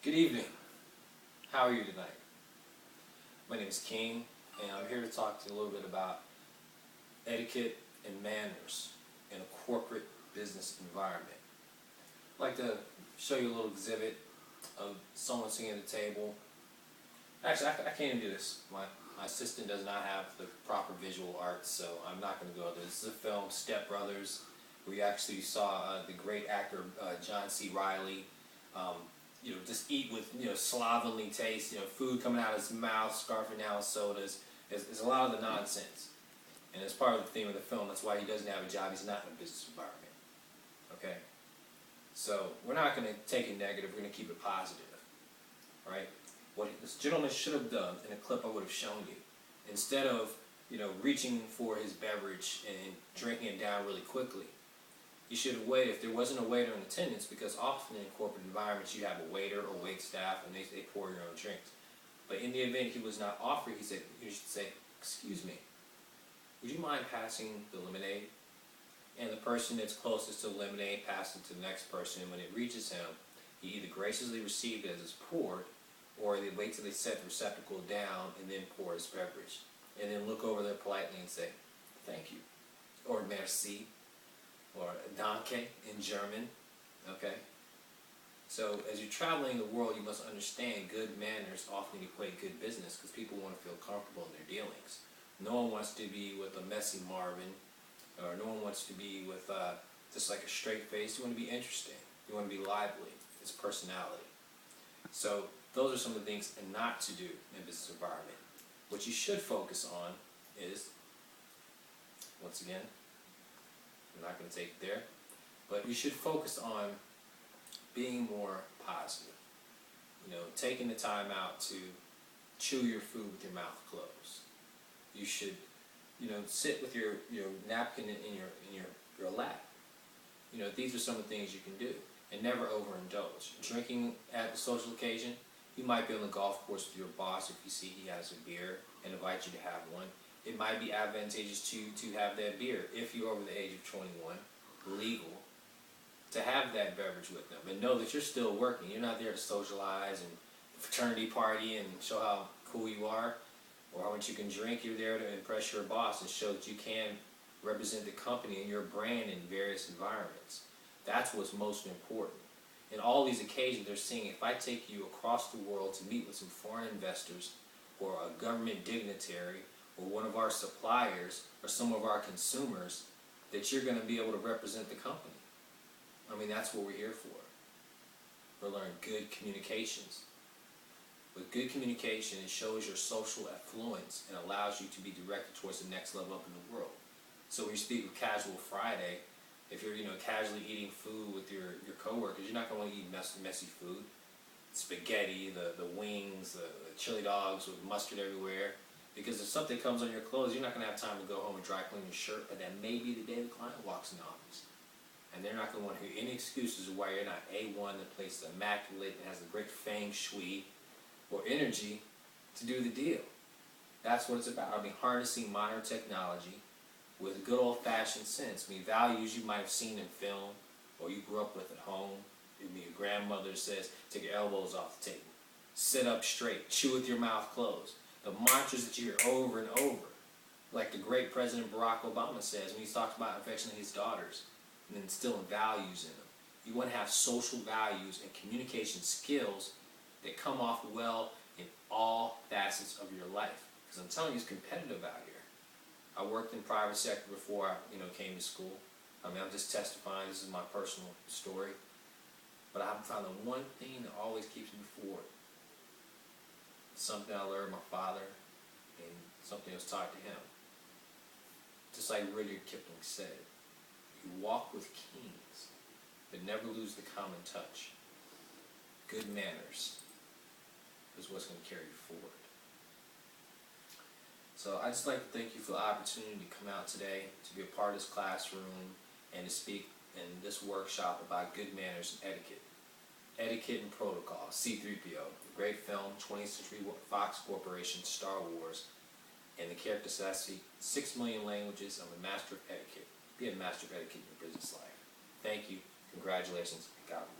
Good evening. How are you tonight? My name is King, and I'm here to talk to you a little bit about etiquette and manners in a corporate business environment. I'd like to show you a little exhibit of someone sitting at the table. Actually, I can't even do this. My assistant does not have the proper visual arts, so I'm not going to go there. This is a film, Step Brothers, where you actually saw the great actor John C. Reilly just eat with, slovenly taste, food coming out of his mouth, scarfing down sodas. It's a lot of the nonsense. And it's part of the theme of the film. That's why he doesn't have a job. He's not in a business environment. Okay? So we're not going to take it negative. We're going to keep it positive. All right? What this gentleman should have done in a clip I would have shown you, instead of, reaching for his beverage and drinking it down really quickly, you should have waited if there wasn't a waiter in attendance, because often in corporate environments you have a waiter or wait staff and they pour your own drinks. But in the event he was not offered, you should say, "Excuse me, would you mind passing the lemonade?" And the person that's closest to the lemonade passes it to the next person, and when it reaches him, he either graciously receives it as it's poured, or they wait till they set the receptacle down and then pour his beverage. And then look over there politely and say, "Thank you," or "Merci," or "Danke" in German. Okay? So as you're traveling the world, you must understand good manners often equate good business, because people want to feel comfortable in their dealings. No one wants to be with a messy Marvin, or no one wants to be with just like a straight face. You want to be interesting. You want to be lively. It's personality. So those are some of the things not to do in a business environment. What you should focus on is, once again, I'm not going to take it there, but you should focus on being more positive. Taking the time out to chew your food with your mouth closed. You should, sit with your napkin in your lap. These are some of the things you can do, and never overindulge. Drinking at a social occasion, you might be on the golf course with your boss. If you see he has a beer and invite you to have one, it might be advantageous to have that beer if you're over the age of 21, legal, to have that beverage with them. And know that you're still working. You're not there to socialize and fraternity party and show how cool you are or how much you can drink. You're there to impress your boss and show that you can represent the company and your brand in various environments. That's what's most important. In all these occasions, they're saying, if I take you across the world to meet with some foreign investors or a government dignitary or one of our suppliers or some of our consumers, that you're going to be able to represent the company. That's what we're here for. We're learning good communications. With good communication, it shows your social affluence and allows you to be directed towards the next level up in the world. So when you speak with Casual Friday, if you're casually eating food with your coworkers, you're not going to want to eat messy food. Spaghetti, the wings, the chili dogs with mustard everywhere. Because if something comes on your clothes, you're not going to have time to go home and dry clean your shirt, but that may be the day the client walks in the office. And they're not going to want to hear any excuses of why you're not A1, the place is immaculate and has a great feng shui or energy to do the deal. That's what it's about. Harnessing modern technology with good old-fashioned sense. Values you might have seen in film or you grew up with at home. Your grandmother says, take your elbows off the table. Sit up straight. Chew with your mouth closed. The mantras that you hear over and over. Like the great President Barack Obama says when he talks about affectioning his daughters and instilling values in them. You want to have social values and communication skills that come off well in all facets of your life. Because I'm telling you, it's competitive out here. I worked in private sector before I came to school. I'm just testifying. This is my personal story. But I've found the one thing that always keeps me forward. Something I learned from my father and something that was taught to him. Just like Rudyard Kipling said, you walk with kings, but never lose the common touch. Good manners is what's going to carry you forward. So I'd just like to thank you for the opportunity to come out today, to be a part of this classroom, and to speak in this workshop about good manners and etiquette. Etiquette and Protocol, C-3PO, the great film, 20th Century Fox Corporation, Star Wars, and the character says, I speak 6 million languages. I'm a master of etiquette. Be a master of etiquette in your business life. Thank you. Congratulations. God bless.